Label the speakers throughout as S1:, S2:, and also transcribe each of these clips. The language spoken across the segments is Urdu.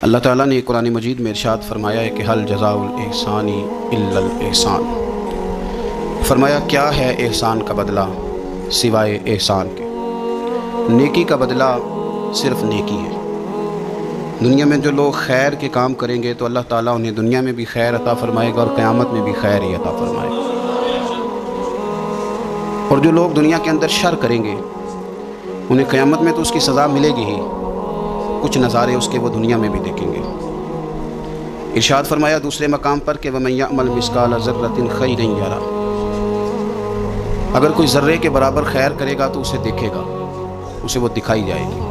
S1: اللہ تعالیٰ نے قرآن مجید میں ارشاد فرمایا ہے کہ حل جزاء الاحسان الا الاحسان، فرمایا کیا ہے احسان کا بدلہ سوائے احسان کے، نیکی کا بدلہ صرف نیکی ہے۔ دنیا میں جو لوگ خیر کے کام کریں گے تو اللہ تعالیٰ انہیں دنیا میں بھی خیر عطا فرمائے گا اور قیامت میں بھی خیر ہی عطا فرمائے گا، اور جو لوگ دنیا کے اندر شر کریں گے انہیں قیامت میں تو اس کی سزا ملے گی ہی، کچھ نظارے اس کے وہ دنیا میں بھی دیکھیں گے۔ ارشاد فرمایا دوسرے مقام پر کہ وَمَن يَعْمَلْ مِثْقَالَ ذَرَّةٍ خَيْرًا يَرَهُ، اگر کوئی ذرے کے برابر خیر کرے گا تو اسے دیکھے گا، اسے وہ دکھائی جائے گی،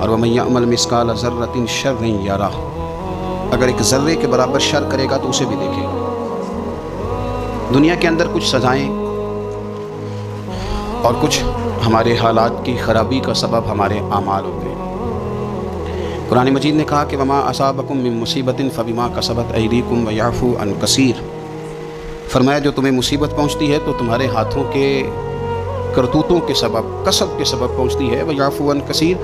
S1: اور وَمَن يَعْمَلْ مِثْقَالَ ذَرَّةٍ شَرًّا يَرَهُ، اگر ایک ذرے کے برابر شر کرے گا تو اسے بھی دیکھے گا۔ دنیا کے اندر کچھ سزائیں اور کچھ ہمارے حالات کی خرابی کا سبب ہمارے اعمال ہوتے ہیں۔ قرآن مجید نے کہا کہ وما اصابکم من مصیبت فبما کسبت ایدیکم ویعفو عن کثیر، فرمایا جو تمہیں مصیبت پہنچتی ہے تو تمہارے ہاتھوں کے کرتوتوں کے سبب، کسب کے سبب پہنچتی ہے، ویعفو عن کثیر،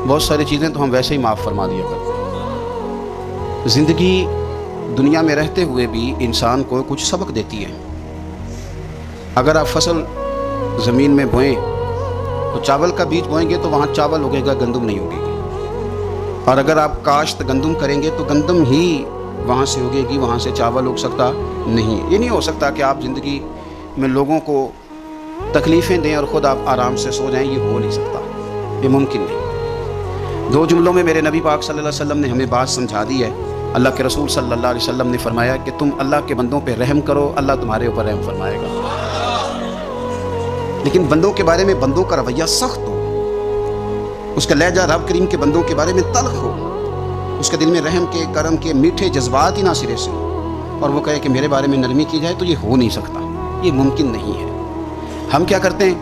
S1: بہت ساری چیزیں تو ہم ویسے ہی معاف فرما دیا کرتے ہیں۔ زندگی دنیا میں رہتے ہوئے بھی انسان کو کچھ سبق دیتی ہے۔ اگر آپ فصل زمین میں بوئیں تو چاول کا بیج بوئیں گے تو وہاں چاول اگے گا، گندم نہیں اگے گی، اور اگر آپ کاشت گندم کریں گے تو گندم ہی وہاں سے اگے گی، وہاں سے چاول اگ سکتا نہیں۔ یہ نہیں ہو سکتا کہ آپ زندگی میں لوگوں کو تکلیفیں دیں اور خود آپ آرام سے سو جائیں، یہ ہو نہیں سکتا، یہ ممکن نہیں۔ دو جملوں میں میرے نبی پاک صلی اللہ علیہ وسلم نے ہمیں بات سمجھا دی ہے۔ اللہ کے رسول صلی اللہ علیہ وسلم نے فرمایا کہ تم اللہ کے بندوں پہ رحم کرو، اللہ تمہارے اوپر رحم فرمائے گا، لیکن بندوں کے بارے میں بندوں کا رویہ سخت ہو، اس کا لہجہ رب کریم کے بندوں کے بارے میں تلخ ہو، اس کے دل میں رحم کے، کرم کے میٹھے جذبات ہی نہ سرے سے ہوں، اور وہ کہے کہ میرے بارے میں نرمی کی جائے، تو یہ ہو نہیں سکتا، یہ ممکن نہیں ہے۔ ہم کیا کرتے ہیں؟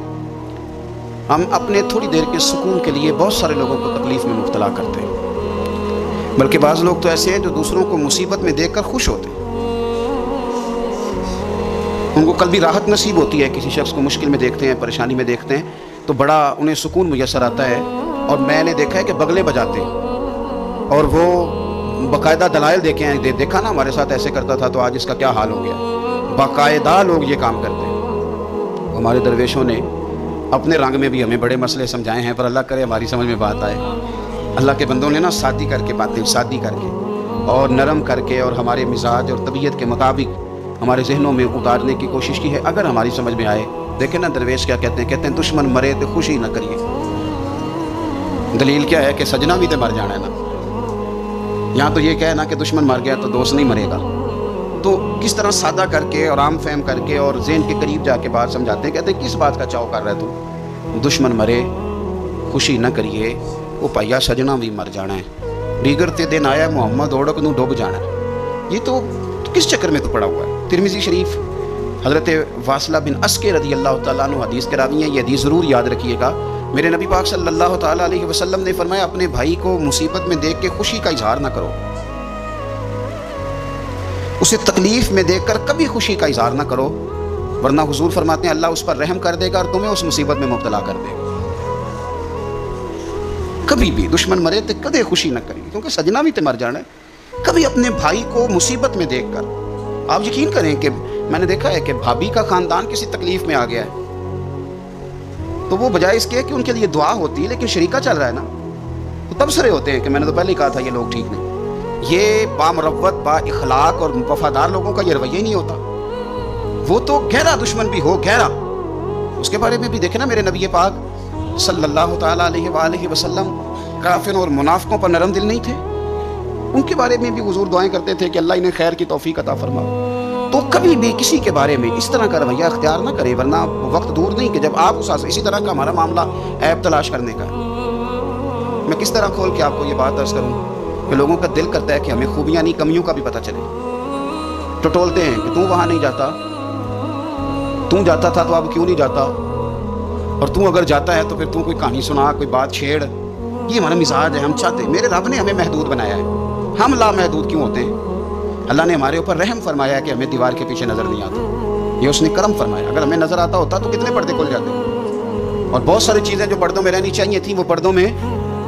S1: ہم اپنے تھوڑی دیر کے سکون کے لیے بہت سارے لوگوں کو تکلیف میں مبتلا کرتے ہیں، بلکہ بعض لوگ تو ایسے ہیں جو دوسروں کو مصیبت میں دیکھ کر خوش ہوتے ہیں، ان کو قلبی راحت نصیب ہوتی ہے۔ کسی شخص کو مشکل میں دیکھتے ہیں، پریشانی میں دیکھتے ہیں تو بڑا انہیں سکون میسر آتا ہے، اور میں نے دیکھا ہے کہ بغلے بجاتے ہیں اور وہ باقاعدہ دلائل دیکھے ہیں، دیکھا نا ہمارے ساتھ ایسے کرتا تھا تو آج اس کا کیا حال ہو گیا، باقاعدہ لوگ یہ کام کرتے ہیں۔ ہمارے درویشوں نے اپنے رنگ میں بھی ہمیں بڑے مسئلے سمجھائے ہیں، پر اللہ کرے ہماری سمجھ میں بات آئے۔ اللہ کے بندوں نے نا سادی کر کے باتیں، سادی کر کے اور نرم کر کے اور ہمارے مزاج اور طبیعت کے مطابق ہمارے ذہنوں میں اتارنے کی کوشش کی ہے، اگر ہماری سمجھ میں آئے۔ دیکھیں نا درویش کیا کہتے ہیں دشمن مرے تو خوشی نہ کریے۔ دلیل کیا ہے کہ سجنا بھی تو مر جانا ہے نا، یہاں تو یہ کہے نا کہ دشمن مر گیا تو دوست نہیں مرے گا، تو کس طرح سادہ کر کے اور عام فہم کر کے اور ذہن کے قریب جا کے بات سمجھاتے ہیں۔ کہتے ہیں کس بات کا چاؤ کر رہے تو دشمن مرے خوشی نہ کریے، وہ پائیا سجنا بھی مر جانا ہے، دیگر تے دن آیا محمد اوڑک نو ڈوب جانا ہے۔ یہ تو کس چکر میں تو پڑا ہوا ہے؟ ترمذی شریف حضرت واصلہ بن اسکے رضی اللہ تعالیٰ عنہ حدیث کے راوی ہیں، یہ حدیث ضرور یاد رکھیے گا۔ میرے نبی پاک صلی اللہ تعالیٰ علیہ وسلم نے فرمایا اپنے بھائی کو مصیبت میں دیکھ کے خوشی کا اظہار نہ کرو، اسے تکلیف میں دیکھ کر کبھی خوشی کا اظہار نہ کرو، ورنہ حضور فرماتے ہیں اللہ اس پر رحم کر دے گا اور تمہیں اس مصیبت میں مبتلا کر دے گا۔ کبھی بھی دشمن مرے تو کدے خوشی نہ کریے، کیونکہ سجنا بھی تو مر جانا ہے۔ کبھی اپنے بھائی کو مصیبت میں دیکھ کر، آپ یقین کریں کہ میں نے دیکھا ہے کہ بھابھی کا خاندان کسی تکلیف میں آ گیا ہے تو وہ بجائے اس کے کہ ان کے لیے دعا ہوتی ہے، لیکن شریکہ چل رہا ہے نا، تو تبصرے ہوتے ہیں کہ میں نے تو پہلے ہی کہا تھا یہ لوگ ٹھیک نہیں۔ یہ بامروت، با اخلاق اور وفادار لوگوں کا یہ رویہ ہی نہیں ہوتا۔ وہ تو گہرا دشمن بھی ہو، گہرا، اس کے بارے میں بھی دیکھیں نا میرے نبی پاک صلی اللہ تعالیٰ علیہ وآلہ وسلم کافروں اور منافقوں پر نرم دل نہیں تھے، ان کے بارے میں بھی حضور دعائیں کرتے تھے کہ اللہ انہیں خیر کی توفیق عطا فرما۔ تو کبھی بھی کسی کے بارے میں اس طرح کا رویہ اختیار نہ کرے، ورنہ وقت دور نہیں کہ جب آپ اسی طرح کا ہمارا معاملہ عیب تلاش کرنے کا ہے۔ میں کس طرح کھول کے آپ کو یہ بات عرض کروں کہ لوگوں کا دل کرتا ہے کہ ہمیں خوبیاں نہیں کمیوں کا بھی پتہ چلے، ٹٹولتے ہیں کہ وہاں نہیں جاتا، جاتا تھا تو اب کیوں نہیں جاتا، اور اگر جاتا ہے تو پھر کوئی کہانی سنا، کوئی بات چھیڑ۔ یہ ہمارا مزاج ہے، ہم چاہتے ہیں، میرے رب نے ہمیں محدود بنایا ہے، ہم لامحدود کیوں ہوتے ہیں؟ اللہ نے ہمارے اوپر رحم فرمایا ہے کہ ہمیں دیوار کے پیچھے نظر نہیں آتا، یہ اس نے کرم فرمایا۔ اگر ہمیں نظر آتا ہوتا تو کتنے پردے کھل جاتے، اور بہت ساری چیزیں جو پردوں میں رہنی چاہیے تھیں وہ پردوں میں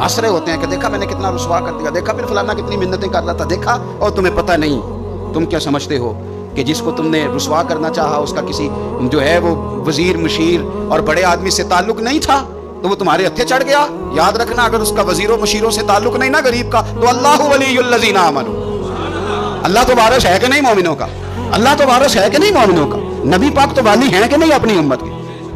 S1: ہنس رہے ہوتے ہیں کہ دیکھا میں نے کتنا رسوا کر دیا, دیکھا پھر فلانا کتنی منتیں کر رہا تھا, دیکھا, اور تمہیں پتہ نہیں. تم کیا سمجھتے ہو کہ جس کو تم نے رسوا کرنا چاہا اس کا کسی جو ہے وہ وزیر مشیر اور بڑے آدمی سے تعلق نہیں تھا تو وہ تمہارے ہتھے چڑھ گیا؟ یاد رکھنا, اگر اس کا وزیروں مشیروں سے تعلق نہیں نا غریب کا, تو اللہ ولی الذین آمنوا, اللہ تو وارث ہے کہ نہیں مومنوں کا؟ اللہ تو وارث ہے کہ نہیں مومنوں کا؟ نبی پاک تو والی ہیں کہ نہیں اپنی امت کے؟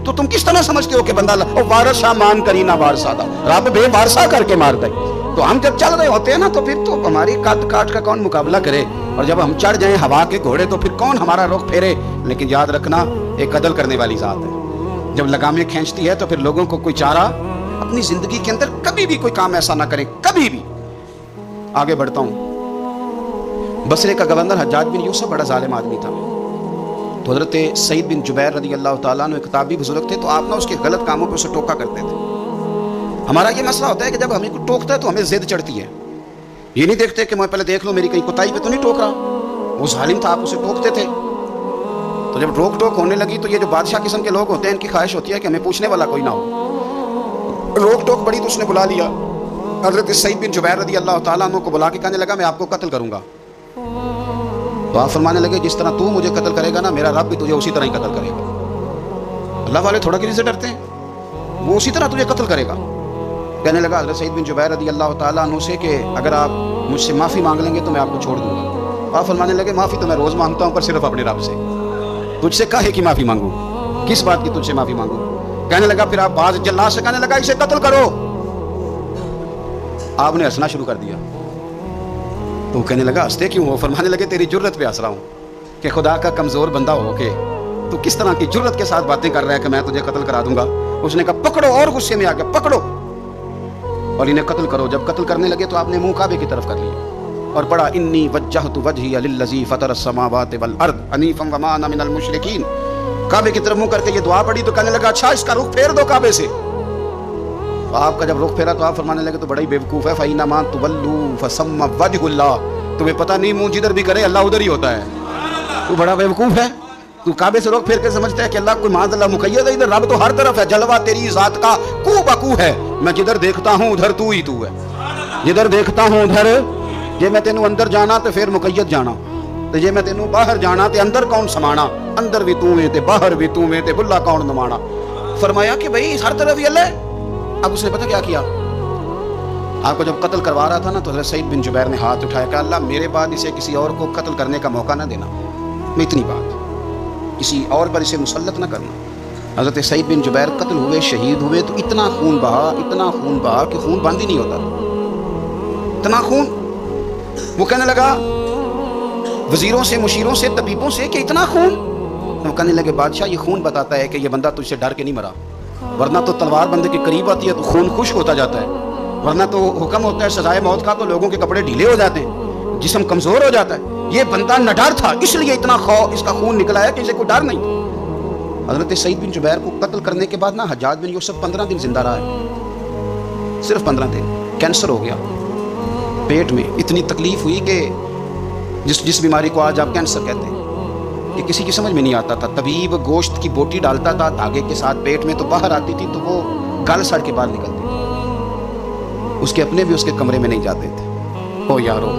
S1: تو تم کس طرح سمجھتے ہو کہ بندہ وارثہ مان کری نہ وارثہ دا, رب بے وارثہ کر کے مار دے. تو ہم جب چل رہے ہوتے ہیں نا تو پھر تو ہماری قد کاٹ کا کون مقابلہ کرے, اور جب ہم چڑھ جائیں ہوا کے گھوڑے تو پھر کون ہمارا رخ پھیرے. لیکن یاد رکھنا ایک عدل کرنے والی ذات ہے, جب لگامیں کھینچتی ہے تو پھر لوگوں کو کوئی چارہ, اپنی زندگی کے اندر کبھی بھی کوئی کام ایسا نہ کریں, کبھی بھی. آگے بڑھتا ہوں. بصرے کا گورنر حجاج بن یوسف بڑا ظالم آدمی تھا. تو حضرت سعید بن جبیر رضی اللہ تعالیٰ عنہ ایک کتابی بزرگ تھے, تو آپ نا اس کے غلط کاموں پہ اسے ٹوکا کرتے تھے. ہمارا یہ مسئلہ ہوتا ہے کہ جب ہمیں کوئی ٹوکتا ہے تو ہمیں ضد چڑھتی ہے, یہ نہیں دیکھتے کہ میں پہلے دیکھ لوں میری کہیں کوتاہی پہ تو نہیں ٹوک رہا. وہ ظالم تھا, آپ اسے ٹوکتے تھے. تو جب روک ٹوک ہونے لگی تو یہ جو بادشاہ قسم کے لوگ ہوتے ہیں ان کی خواہش ہوتی ہے کہ ہمیں پوچھنے والا کوئی نہ ہو. روک ٹوک بڑی تو اس نے بلا لیا حضرت سعید بن جبیر رضی اللہ تعالیٰ عنہ کو, بلا کے کہنے لگا میں آپ کو قتل کروں گا. تو آپ فرمانے لگے جس طرح تو مجھے قتل کرے گا نا, میرا رب بھی تجھے اسی طرح ہی قتل کرے گا. اللہ والے تھوڑا کسی سے ڈرتے ہیں, وہ اسی طرح تجھے قتل کرے گا. کہنے لگا حضرت سعید بن جبیر رضی اللہ تعالیٰ عنہ سے کہ اگر آپ مجھ سے معافی مانگ لیں گے تو میں آپ کو چھوڑ دوں گا. آپ فرمانے لگے معافی تو میں روز مانگتا ہوں پر صرف اپنے رب سے, تجھ سے کاہے کی معافی مانگوں, کس بات کی تجھ سے معافی مانگوں. کہنے لگا پھر آپ باز جلاد سے کہنے لگا اسے قتل کرو. آپ نے ہنسنا شروع کر دیا. تو وہ کہنے لگا ہنستے کیوں ہو؟ فرمانے لگے تیری جرت پہ ہنس رہا ہوں کہ خدا کا کمزور بندہ ہو کے تو کس طرح کی جرت کے ساتھ باتیں کر رہا ہے کہ میں تجھے قتل کرا دوں گا. اس نے کہا پکڑو, اور غصے میں آ کے پکڑو اور انہیں قتل کرو. جب قتل کرنے لگے تو آپ نے منہ کعبے کی طرف کر لیا اور پڑھا انی وجہت وجہی للذی فطر السماوات والارض حنیفا وما انا من المشرکین. کعبے کی طرف منہ کر کے یہ دعا پڑھی تو کہنے لگا اچھا اس کا رخ پھیر دو کعبے سے. تو آپ کا جب رخ پھیرا تو آپ فرمانے لگے تو بڑا ہی بیوقوف ہے, فَإِنَّمَا تُوَلُّوا فَثَمَّ وَجْهُ اللَّهِ, تمہیں پتہ نہیں منہ جدھر بھی کرے اللہ ادھر ہی ہوتا ہے. تو بڑا بیوقوف ہے, تو کعبے سے رخ پھیر کے سمجھتا ہے کہ اللہ کوئی معاذ اللہ مقید ہے, ادھر رب تو ہر طرف ہے, جلوہ تیری ذات کا کو بکو ہے, میں جدھر دیکھتا ہوں ادھر تو ہی تو ہے, جدھر دیکھتا ہوں ادھر. جے میں تینوں اندر جانا تو پھر مقید جانا, تو جے میں تینوں باہر جانا تے اندر کون سمانا, اندر بھی تو ہے تے باہر بھی تو ہے تے بلا کون نمانا. فرمایا کہ بھائی ہر طرف ہی اللہ ہے. اب اس نے پتہ کیا کیا, آپ کو جب قتل کروا رہا تھا نا تو حضرت سعید بن جبیر نے ہاتھ اٹھایا کہ اللہ میرے بعد اسے کسی اور کو قتل کرنے کا موقع نہ دینا, میں اتنی بات, کسی اور پر اسے مسلط نہ کرنا. حضرت سعید بن جبیر قتل ہوئے, شہید ہوئے تو اتنا خون بہا کہ خون بند ہی نہیں ہوتا, اتنا خون. وہ کہنے لگا وزیروں سے, مشیروں سے, طبیبوں سے کہ اتنا خون. وہ کہنے لگے بادشاہ یہ خون بتاتا ہے کہ یہ بندہ تجھ سے ڈر کے نہیں مرا, ورنہ تو تلوار بندے کے قریب آتی ہے تو خون خشک ہوتا جاتا ہے, ورنہ تو حکم ہوتا ہے سزائے موت کا تو لوگوں کے کپڑے ڈھیلے ہو جاتے ہیں, جسم کمزور ہو جاتا ہے. یہ بندہ نہ ڈر تھا اس لیے اتنا اس کا خون نکلا ہے کہ اسے کوئی ڈر نہیں. حضرت سعید بن جبیر کو قتل کرنے کے بعد نا حجاج بن یوسف 15 دن زندہ رہا ہے, صرف 15 دن. کینسر ہو گیا پیٹ میں, اتنی تکلیف ہوئی کہ جس بیماری کو آج آپ کینسر کہتے ہیں کہ کسی کی سمجھ میں نہیں آتا تھا. طبیب گوشت کی بوٹی ڈالتا تھا دھاگے کے ساتھ پیٹ میں, تو باہر آتی تھی تو وہ گل سڑ کے باہر نکلتی تھی. اس کے اپنے بھی اس کے کمرے میں نہیں جاتے تھے. او یارو,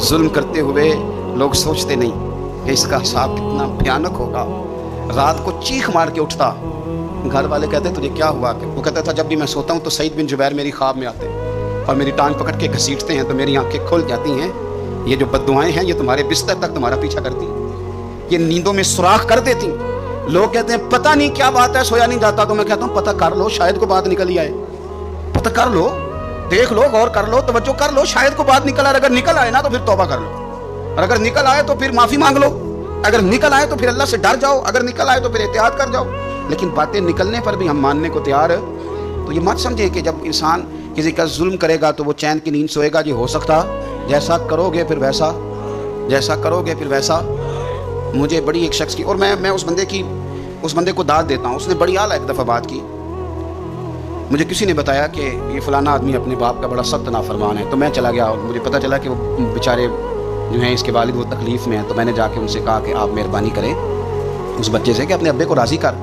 S1: ظلم کرتے ہوئے لوگ سوچتے نہیں کہ اس کا حساب کتنا بھیانک ہوگا. رات کو چیخ مار کے اٹھتا, گھر والے کہتے تجھے کیا ہوا, کہ وہ کہتا تھا جب بھی میں سوتا ہوں تو سعید بن جبیر میری خواب میں آتے اور میری ٹانگ پکڑ کے گھسیٹتے ہیں تو میری آنکھیں کھل جاتی ہیں. یہ جو بددعائیں ہیں یہ تمہارے بستر تک تمہارا پیچھا کرتی ہیں, یہ نیندوں میں سوراخ کر دیتی. لوگ کہتے ہیں پتہ نہیں کیا بات ہے سویا نہیں جاتا, تو میں کہتا ہوں پتہ کر لو, شاید کو بات نکل ہی آئے. پتہ کر لو, دیکھ لو, غور کر لو, توجہ کر لو, شاید کو بات نکل آئے. اگر نکل آئے نا تو پھر توبہ کر لو, اور اگر نکل آئے تو پھر معافی مانگ لو, اگر نکل آئے تو پھر اللہ سے ڈر جاؤ, اگر نکل آئے تو پھر احتیاط کر جاؤ. لیکن باتیں نکلنے پر بھی ہم ماننے کو تیار. تو یہ مت سمجھے کہ جب انسان کسی کا ظلم کرے گا تو وہ چین کی نیند سوئے گا. یہ ہو سکتا, جیسا کرو گے پھر ویسا, جیسا کرو گے پھر ویسا. مجھے بڑی ایک شخص کی, اور میں اس بندے کو داد دیتا ہوں, اس نے بڑی اعلیٰ ایک دفعہ بات کی. مجھے کسی نے بتایا کہ یہ فلانا آدمی اپنے باپ کا بڑا سخت نافرمان ہے. تو میں چلا گیا اور مجھے پتہ چلا کہ وہ بیچارے جو ہیں اس کے والد وہ تکلیف میں ہیں. تو میں نے جا کے ان سے کہا کہ آپ مہربانی کریں اس بچے سے کہ اپنے ابے کو راضی کر.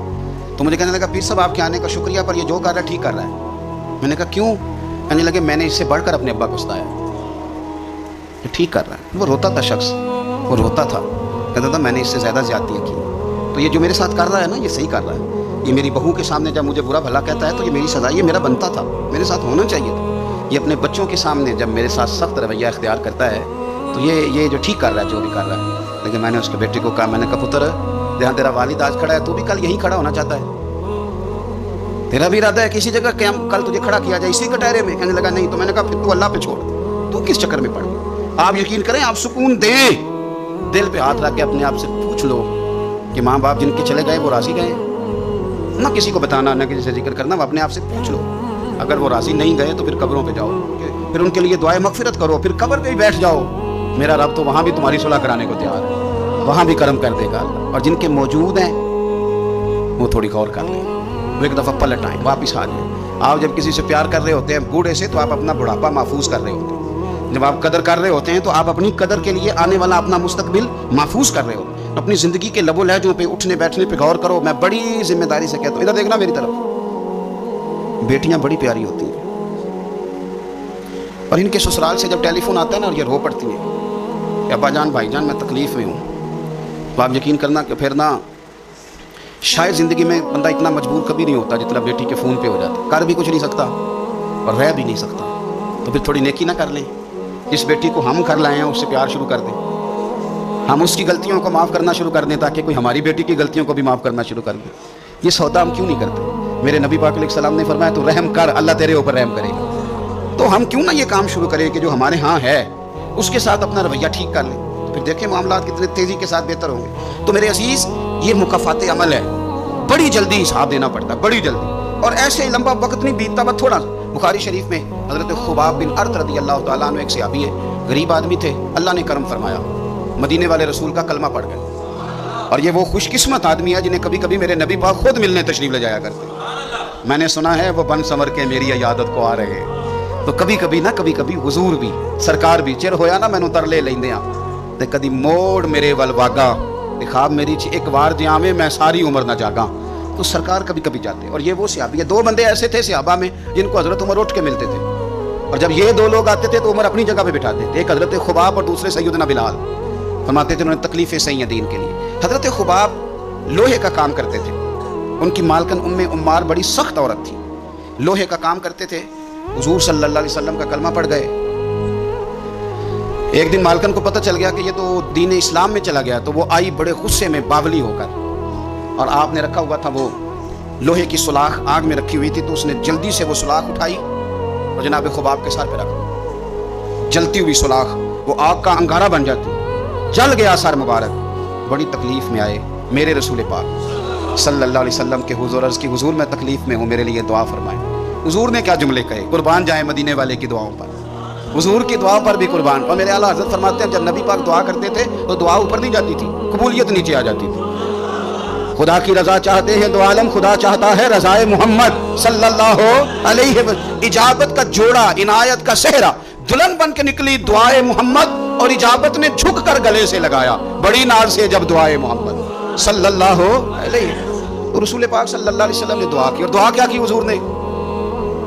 S1: تو مجھے کہنے لگا پیر صاحب آپ کے آنے کا شکریہ, پر یہ جو کر رہا ہے ٹھیک کر رہا ہے. میں نے کہا کیوں؟ کہنے لگے میں نے اس سے بڑھ کر اپنے ابا کو ستایا. یہ ٹھیک کر رہا ہے. وہ روتا تھا شخص, وہ روتا تھا, کہتا تھا میں نے اس سے زیادہ زیادتیاں کی. تو یہ جو میرے ساتھ کر رہا ہے نا, یہ صحیح کر رہا ہے. یہ میری بہو کے سامنے جب مجھے برا بھلا کہتا ہے تو یہ میری سزا, یہ میرا بنتا تھا, میرے ساتھ ہونا چاہیے تھا. یہ اپنے بچوں کے سامنے جب میرے ساتھ سخت رویہ اختیار کرتا ہے تو یہ جو ٹھیک کر رہا ہے, جو بھی کر رہا ہے. لیکن میں نے اس کے بیٹے کو کہا, میں نے کہا پتر جہاں تیرا والد آج کھڑا ہے تو بھی کل یہیں کھڑا ہونا چاہتا ہے. تیرا بھی ارادہ ہے کسی جگہ کہ ہم کل تجھے کھڑا کیا جائے اسی کٹہرے میں. کہنے لگا نہیں. تو میں نے کہا پھر تو اللہ پہ چھوڑ, تو کس چکر میں پڑ. آپ یقین کریں, آپ سکون دیں, دل پہ ہاتھ رکھ کے اپنے آپ سے پوچھ لو کہ ماں باپ جن کے چلے گئے وہ راضی گئے. نہ کسی کو بتانا, نہ کسی سے ذکر کرنا, وہ اپنے آپ سے پوچھ لو. اگر وہ راضی نہیں گئے تو پھر قبروں پہ جاؤ, پھر ان کے لیے دعائے مغفرت کرو, پھر قبر پہ ہی بیٹھ جاؤ. میرا رب تو وہاں بھی تمہاری صلح کرانے کو تیار ہے, وہاں بھی کرم کر دے گا. اور جن کے موجود ہیں وہ تھوڑی غور کر لیں, وہ ایک دفعہ پلٹ آئیں, واپس آ جائیں. آپ جب کسی سے پیار کر رہے ہوتے ہیں بوڑھے سے, تو آپ اپنا بڑھاپا محفوظ کر رہے ہوتے ہیں. جب آپ قدر کر رہے ہوتے ہیں تو آپ اپنی قدر کے لیے آنے والا اپنا مستقبل محفوظ کر رہے ہوتے ہیں. اپنی زندگی کے لب و لہجوں پہ, اٹھنے بیٹھنے پہ غور کرو. میں بڑی ذمہ داری سے کہتا ہوں, ادھر دیکھنا میری طرف. بیٹیاں بڑی پیاری ہوتی ہیں, اور ان کے سسرال سے جب ٹیلی فون آتا ہے نا, اور یہ رو پڑتی ہیں کہ ابا جان بھائی جان میں تکلیف میں ہوں, تو آپ یقین کرنا کہ پھر نا شاید زندگی میں بندہ اتنا مجبور کبھی نہیں ہوتا جتنا بیٹی کے فون پہ ہو جاتا. کر بھی کچھ نہیں سکتا اور رہ بھی نہیں سکتا, تو پھر تھوڑی نیکی نہ کر لیں. اس بیٹی کو ہم کر لائے ہیں, اس سے پیار شروع کر دیں. ہم اس کی غلطیوں کو معاف کرنا شروع کر دیں تاکہ کوئی ہماری بیٹی کی غلطیوں کو بھی معاف کرنا شروع کر دے. یہ سودا ہم کیوں نہیں کرتے؟ میرے نبی پاک علیہ السلام نے فرمایا تو رحم کر, اللہ تیرے اوپر رحم کرے گا. تو ہم کیوں نہ یہ کام شروع کریں کہ جو ہمارے ہاں ہے اس کے ساتھ اپنا رویہ ٹھیک کر لیں, تو پھر دیکھیں معاملات کتنے تیزی کے ساتھ بہتر ہوں گے. تو میرے عزیز, یہ مکافات عمل ہے, بڑی جلدی حساب دینا پڑتا ہے, بڑی جلدی. اور ایسے لمبا وقت نہیں بیتتا, بس تھوڑا. بخاری شریف میں حضرت خباب بن ارت رضی اللہ تعالیٰ عنہ ایک صحابی ہے, غریب آدمی تھے, اللہ نے کرم فرمایا, مدینے والے رسول کا کلمہ پڑھ گئے. اور یہ وہ خوش قسمت آدمی ہے جنہیں کبھی کبھی میرے نبی پاک خود ملنے تشریف لے جایا کرتے. میں نے سنا ہے وہ بن سمر کے میری عیادت کو آ رہے ہیں. تو کبھی کبھی حضور بھی سرکار بھی چر ہویا نا مینوں تر لے لیندے ہاں, تے کدی موڑ میرے ول واگا, تے خواب میری ایک بار جاویں میں ساری عمر نہ جاگاں. تو سرکار کبھی کبھی جاتے. اور یہ وہ صحابی ہے, دو بندے ایسے تھے صحابہ میں جن کو حضرت عمر اٹھ کے ملتے تھے, اور جب یہ دو لوگ آتے تھے تو عمر اپنی جگہ پہ بٹھاتے تھے. ایک حضرت خباب اور دوسرے سیدنا بلال. فرماتے تھے انہوں نے تکلیفیں سہی ہیں دین کے لیے. حضرت خباب لوہے کا کام کرتے تھے, ان کی مالکن عمار بڑی سخت عورت تھی, لوہے کا کام کرتے تھے. حضور صلی اللہ علیہ وسلم کا کلمہ پڑھ گئے. ایک دن مالکن کو پتہ چل گیا کہ یہ تو دین اسلام میں چلا گیا, تو وہ آئی بڑے غصے میں باولی ہو کر, اور آپ نے رکھا ہوا تھا وہ لوہے کی سلاخ آگ میں رکھی ہوئی تھی, تو اس نے جلدی سے وہ سلاخ اٹھائی اور جناب خباب کے سر پہ رکھ دی. جلتی ہوئی سلاخ وہ آگ کا انگارہ بن جاتی, جل گیا سر مبارک. بڑی تکلیف میں آئے میرے رسول پاک صلی اللہ علیہ وسلم کے حضور, عرض کی حضور میں تکلیف میں ہوں, میرے لیے دعا فرمائیں. حضور نے کیا جملے کہے, قربان جائیں مدینے والے کی دعاؤں پر, حضور کی دعا پر بھی قربان. اور میرے اعلیٰ حضرت فرماتے ہیں جب نبی پاک دعا کرتے تھے تو دعا اوپر نہیں جاتی تھی, قبولیت نیچے آ جاتی تھی. خدا کی رضا چاہتے ہیں دو عالم, خدا چاہتا ہے رضائے محمد صلی اللہ علیہ وسلم. اجابت کا جوڑا, عنایت کا صحرا, دلہن بن کے نکلی دعائے محمد, اور اجابت نے جھک کر گلے سے لگایا بڑی ناز سے جب دعائے محمد صلی اللہ علیہ. تو رسول پاک صلی اللہ علیہ وسلم نے دعا کی, اور دعا کیا کی حضور نے؟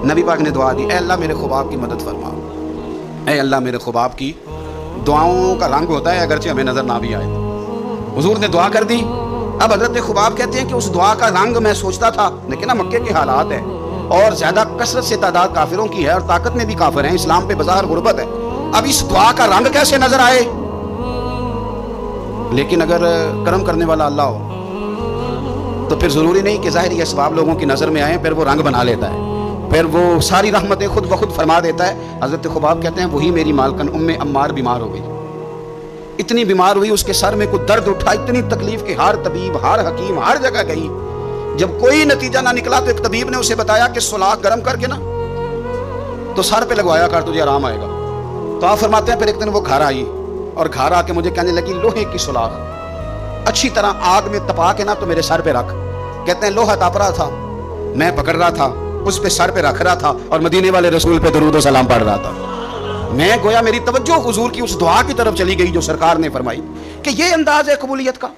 S1: نبی پاک نے دعا دی, اے اللہ میرے خباب کی مدد فرما, اے اللہ میرے خباب کی. دعاؤں کا رنگ ہوتا ہے اگرچہ ہمیں نظر نہ بھی آئے. حضور نے دعا کر دی. اب حضرت خباب کہتے ہیں کہ اس دعا کا رنگ میں سوچتا تھا, لیکن نا مکے کے حالات ہیں اور زیادہ کثرت سے تعداد کافروں کی ہے, اور طاقت میں بھی کافر ہیں, اسلام پہ بظاہر غربت ہے. اب اس دعا کا رنگ کیسے نظر آئے؟ لیکن اگر کرم کرنے والا اللہ ہو تو پھر ضروری نہیں کہ ظاہری اسباب لوگوں کی نظر میں آئیں, پھر وہ رنگ بنا لیتا ہے, پھر وہ ساری رحمتیں خود بخود فرما دیتا ہے. حضرت خباب کہتے ہیں وہی میری مالکن عمار بیمار ہو گئی, اتنی بیمار ہوئی, اس کے سر میں کوئی درد اٹھا, اتنی تکلیف کہ ہر طبیب ہر حکیم ہر جگہ گئی, جب کوئی نتیجہ نہ نکلا تو ایک طبیب نے اسے بتایا کہ سلاخ گرم کر کے نا تو سر پہ لگوایا کر, تجھے آرام آئے گا. تو آپ فرماتے ہیں پھر ایک دن وہ گھر آئی, اور گھر آ کے مجھے کہنے لگی لوہے کی سلاخ اچھی طرح آگ میں تپا کے نا تو میرے سر پہ رکھ. کہتے ہیں لوہا تپ رہا تھا, میں پکڑ رہا تھا, اس پہ سر پہ رکھ رہا تھا, اور مدینے والے رسول پہ درود و سلام پڑھ رہا تھا. میں گویا میری توجہ حضور کی اس دعا کی طرف چلی گئی جو سرکار نے فرمائی, کہ یہ انداز ہے قبولیت کا,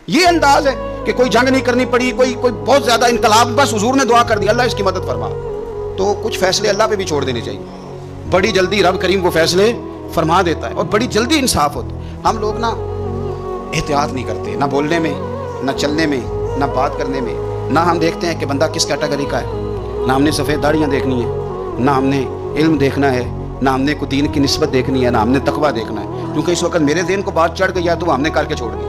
S1: یہ انداز ہے کہ کوئی جنگ نہیں کرنی پڑی, کوئی بہت زیادہ انقلاب, بس حضور نے دعا کر دی اللہ اس کی مدد فرما. تو کچھ فیصلے اللہ پہ بھی چھوڑ دینے چاہیے. بڑی جلدی رب کریم وہ فیصلے فرما دیتا ہے اور بڑی جلدی انصاف ہوتا ہے. ہم لوگ نا احتیاط نہیں کرتے، نہ بولنے میں، نہ چلنے میں، نہ بات کرنے میں. نہ ہم دیکھتے ہیں کہ بندہ کس کیٹیگری کا ہے، نہ ہم نے سفید داڑیاں دیکھنی ہے، نہ ہم نے علم دیکھنا ہے، نہ ہم نے کوئی دین کی نسبت دیکھنی ہے، نہ ہم نے تقویٰ دیکھنا ہے. کیونکہ اس وقت میرے ذہن کو بات چڑھ گئی ہے تو ہم نے کر کے چھوڑ دی.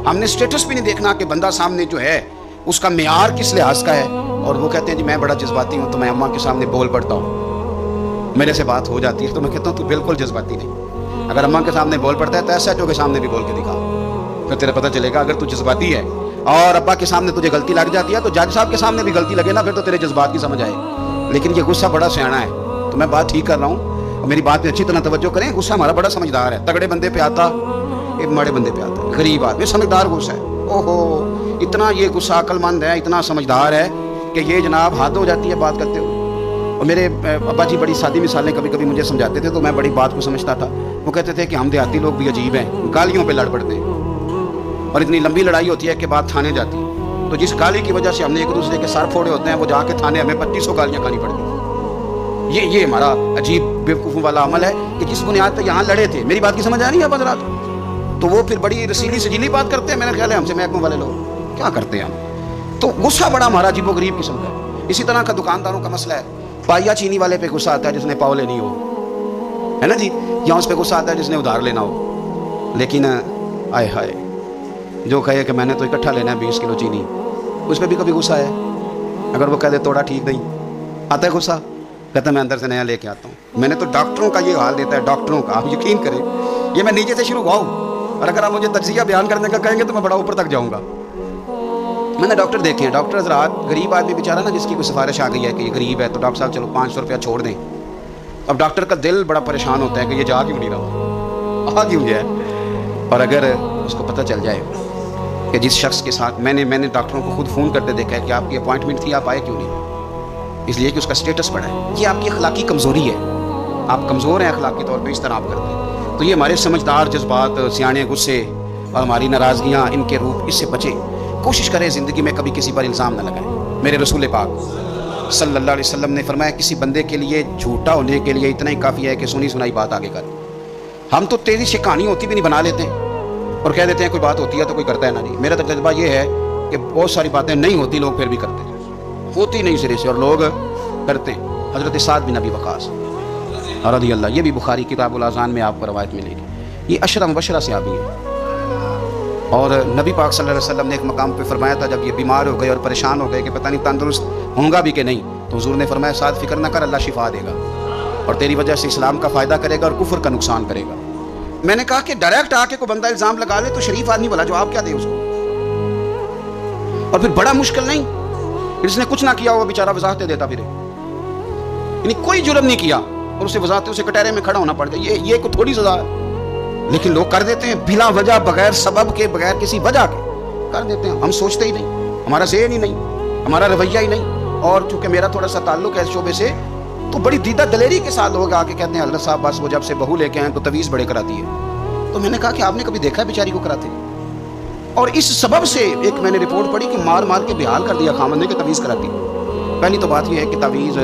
S1: ہم نے اسٹیٹس بھی نہیں دیکھنا کہ بندہ سامنے جو ہے اس کا معیار کس لحاظ کا ہے. اور وہ کہتے ہیں جی میں بڑا جذباتی ہوں تو میں اماں کے سامنے بول پڑتا ہوں، میرے سے بات ہو جاتی ہے. تو میں کہتا ہوں تو بالکل جذباتی نہیں. اگر اماں کے سامنے بول پڑتا ہے تو ایسا جو کے سامنے بھی بول کے دکھا، پھر تیرے پتہ چلے گا. اگر تو جذباتی ہے اور ابا کے سامنے تجھے غلطی لگ جاتی ہے تو جج صاحب کے سامنے بھی غلطی لگے نا، پھر تو تیرے جذبات کی سمجھ آئے. لیکن یہ غصہ بڑا سیاںا ہے. تو میں بات ٹھیک کر رہا ہوں اور میری بات پہ اچھی طرح توجہ کریں. غصہ ہمارا بڑا سمجھدار ہے. تگڑے بندے پہ آتا، ایک ماڑے بندے پہ آتا ہے. غریب آدمی سمجھدار غصہ ہے. اوہو اتنا یہ غصہ عقل مند ہے، اتنا سمجھدار ہے کہ یہ جناب حد ہو جاتی ہے بات کرتے ہوئے. اور میرے ابا جی بڑی سادی مثالیں کبھی کبھی مجھے سمجھاتے تھے تو میں بڑی بات کو سمجھتا تھا. وہ کہتے تھے کہ ہم دیہاتی لوگ بھی عجیب ہیں، گالیوں پہ لڑ پڑتے ہیں اور اتنی لمبی لڑائی ہوتی ہے کہ بات تھانے جاتی ہے. تو جس گالی کی وجہ سے ہم نے ایک دوسرے کے سر پھوڑے ہوتے ہیں وہ جا کے تھانے ہمیں 2500 گالیاں کھانی پڑتی ہیں. یہ ہمارا عجیب بیوقوفوں والا عمل ہے کہ جس بنیاد پہ یہاں لڑے تھے. میری بات کی سمجھ آ رہی ہے حضرات؟ تو وہ پھر بڑی رسیلی سجیلی بات کرتے ہیں. میرا خیال ہے ہم سے محکموں والے لوگ کیا کرتے ہیں ہم. تو غصہ بڑا ہمارا عجیب و غریب قسم کا ہے. اسی طرح کا دکانداروں کا مسئلہ ہے. پائیا چینی والے پہ غصہ آتا ہے جس نے پاؤ لینی ہو، ہے نا جی. یا اس پہ غصہ آتا ہے جس نے ادھار لینا ہو. لیکن آئے ہائے جو کہے کہ میں نے تو اکٹھا لینا ہے 20 کلو چینی، اس پہ بھی کبھی غصہ ہے. اگر وہ کہہ دے توڑا ٹھیک نہیں، آتا ہے غصہ. کہتا ہے میں اندر سے نیا لے کے آتا ہوں. میں نے تو ڈاکٹروں کا یہ حال دیتا ہے، ڈاکٹروں کا. آپ یقین کریں یہ میں نیچے سے شروع ہوا ہوں اور اگر آپ مجھے تجزیہ بیان کرنے کا کہیں گے تو میں بڑا اوپر تک جاؤں گا. میں نے ڈاکٹر دیکھے ہیں، ڈاکٹر حضرات غریب آدمی بیچارہ نا جس کی کوئی سفارش آ گئی ہے کہ یہ غریب ہے تو ڈاکٹر صاحب چلو 500 روپیہ چھوڑ دیں. اب ڈاکٹر کا دل بڑا پریشان ہوتا ہے کہ یہ جا کیوں نہیں رہا، آ کیوں گیا ہے. اور اگر اس کو پتہ چل جائے کہ جس شخص کے ساتھ میں نے ڈاکٹروں کو خود فون کرتے دیکھا ہے کہ آپ کی اپوائنٹمنٹ تھی آپ آئے کیوں نہیں، اس لیے کہ اس کا سٹیٹس بڑا ہے. یہ آپ کی اخلاقی کمزوری ہے، آپ کمزور ہیں اخلاقی طور پہ، اس طرح آپ کرتے ہیں. تو یہ ہمارے سمجھدار جذبات، سیانے غصے اور ہماری ناراضگیاں، ان کے روپ، اس سے بچیں. کوشش کریں زندگی میں کبھی کسی پر الزام نہ لگائیں. میرے رسول پاک صلی اللہ علیہ وسلم نے فرمایا کسی بندے کے لیے جھوٹا ہونے کے لیے اتنا ہی کافی ہے کہ سنی سنائی بات آگے کر. ہم تو تیزی سے کہانی ہوتی بھی نہیں بنا لیتے ہیں اور کہہ دیتے ہیں کوئی بات ہوتی ہے تو کوئی کرتا ہے نا. نہیں، میرا تجربہ یہ ہے کہ بہت ساری باتیں نہیں ہوتی، لوگ پھر بھی کرتے ہیں. ہوتی نہیں سرے سے اور لوگ کرتے ہیں. حضرت سعد بن ابی وقاص رضی اللہ، یہ بھی بخاری کتاب الاذان میں آپ کو روایت ملے گی. یہ عشرہ مبشرہ صحابی ہے اور نبی پاک صلی اللہ علیہ وسلم نے ایک مقام پہ فرمایا تھا جب یہ بیمار ہو گئے اور پریشان ہو گئے کہ پتہ نہیں تندرست ہوں گا بھی کہ نہیں، تو حضور نے فرمایا سعد فکر نہ کر، اللہ شفا دے گا اور تیری وجہ سے اسلام کا فائدہ کرے گا اور کفر کا نقصان کرے گا. میں نے کہا کہ ڈائریکٹ آ کے کوئی بندہ الزام لگا لے تو شریف آدمی بھلا جواب کیا دے اس کو. اور پھر بڑا مشکل نہیں، جس نے کچھ نہ کیا وہ بیچارہ وضاحتیں دیتا پھرے، یعنی کوئی جرم نہیں کیا اور اسے وضاحتیں، اسے کٹہرے میں کھڑا ہونا پڑتا ہے. یہ کوئی تھوڑی سزا ہے. لیکن لوگ کر دیتے ہیں بلا وجہ، بغیر سبب کے، بغیر کسی وجہ کے کر دیتے ہیں. ہم سوچتے ہی نہیں، ہمارا ذہن ہی نہیں، ہمارا رویہ ہی نہیں. اور چونکہ میرا تھوڑا سا تعلق ہے اس شعبے سے تو بڑی دیدہ دلیری کے ساتھ لوگ آ کے کہتے ہیں حضرت صاحب بس وہ جب سے بہو لے کے آئیں تو تویز بڑے کراتی ہے. تو میں نے کہا کہ آپ نے کبھی دیکھا ہے بیچاری کو کراتے؟ اور اس سبب سے ایک میں نے رپورٹ پڑھی کہ مار مار کے بحال کر دیا خامد نے کہ تویز کراتی. پہلی تو بات یہ ہے کہ تویز،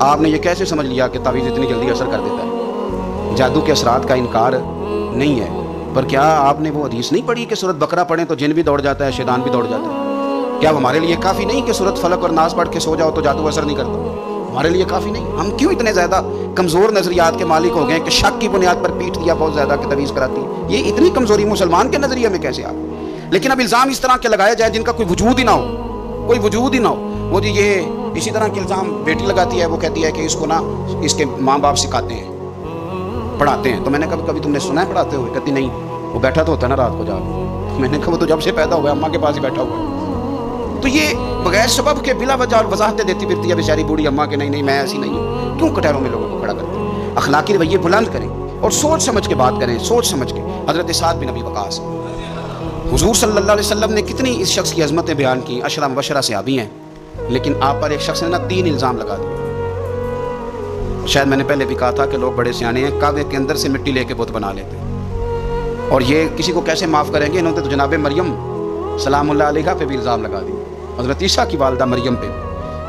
S1: آپ نے یہ کیسے سمجھ لیا کہ تویز اتنی جلدی اثر کر دیتا ہے؟ جادو کے اثرات کا انکار نہیں ہے، پر کیا آپ نے وہ حدیث نہیں پڑھی کہ سورۃ بقرہ پڑھیں تو جن بھی دوڑ جاتا ہے، شیطان بھی دوڑ جاتا ہے؟ کیا وہ ہمارے لیے کافی نہیں کہ سورۃ فلق اور ناس پڑھ کے سو جاؤ تو جادو اثر نہیں کرتا؟ ہمارے لیے کافی نہیں؟ ہم کیوں اتنے زیادہ کمزور نظریات کے مالک ہو گئے کہ شک کی بنیاد پر پیٹ دیا بہت زیادہ کہ تویز کراتی ہے؟ یہ اتنی کمزوری مسلمان کے نظریے میں کیسے آپ؟ لیکن اب الزام اس طرح کے لگایا جائے جن کا کوئی وجود ہی نہ ہو، کوئی وجود ہی نہ ہو. وہ جی یہ اسی طرح کے الزام بیٹی لگاتی ہے، وہ کہتی ہے کہ اس کو نا اس کے ماں باپ سکھاتے ہیں، پڑھاتے ہیں. تو میں نے کہا کبھی تم نے سنا ہے پڑھاتے ہوئے؟ کہتی نہیں، وہ بیٹھا تو ہوتا ہے نا رات کو جا. میں نے کہا وہ تو جب سے پیدا ہوا ہے اماں کے پاس ہی بیٹھا ہوا ہے. تو یہ بغیر سبب کے بلا وجہ اور وضاحتیں دیتی پھرتی ہے بیچاری بوڑھی اماں کے نہیں میں ایسی نہیں ہوں. کیوں کٹہروں میں لوگوں کو کھڑا کرتے ہیں؟ اخلاقی رویے بلند کریں اور سوچ سمجھ کے بات کریں، سوچ سمجھ کے. حضرت سعد بن ابی وقاص، حضور صلی اللہ علیہ وسلم نے کتنی اس شخص کی عظمتیں بیان کی. عشرہ مبشرہ صحابی ہیں، لیکن آپ پر ایک شخص نے نا 3 الزام لگا دیے. شاید میں نے پہلے بھی کہا تھا کہ لوگ بڑے سیانے ہیں، کعبے کے اندر سے مٹی لے کے بت بنا لیتے ہیں. اور یہ کسی کو کیسے معاف کریں گے؟ انہوں نے تو جناب مریم سلام اللہ علیہا پہ بھی الزام لگا دی، حضرت عیسیٰ کی والدہ مریم پہ.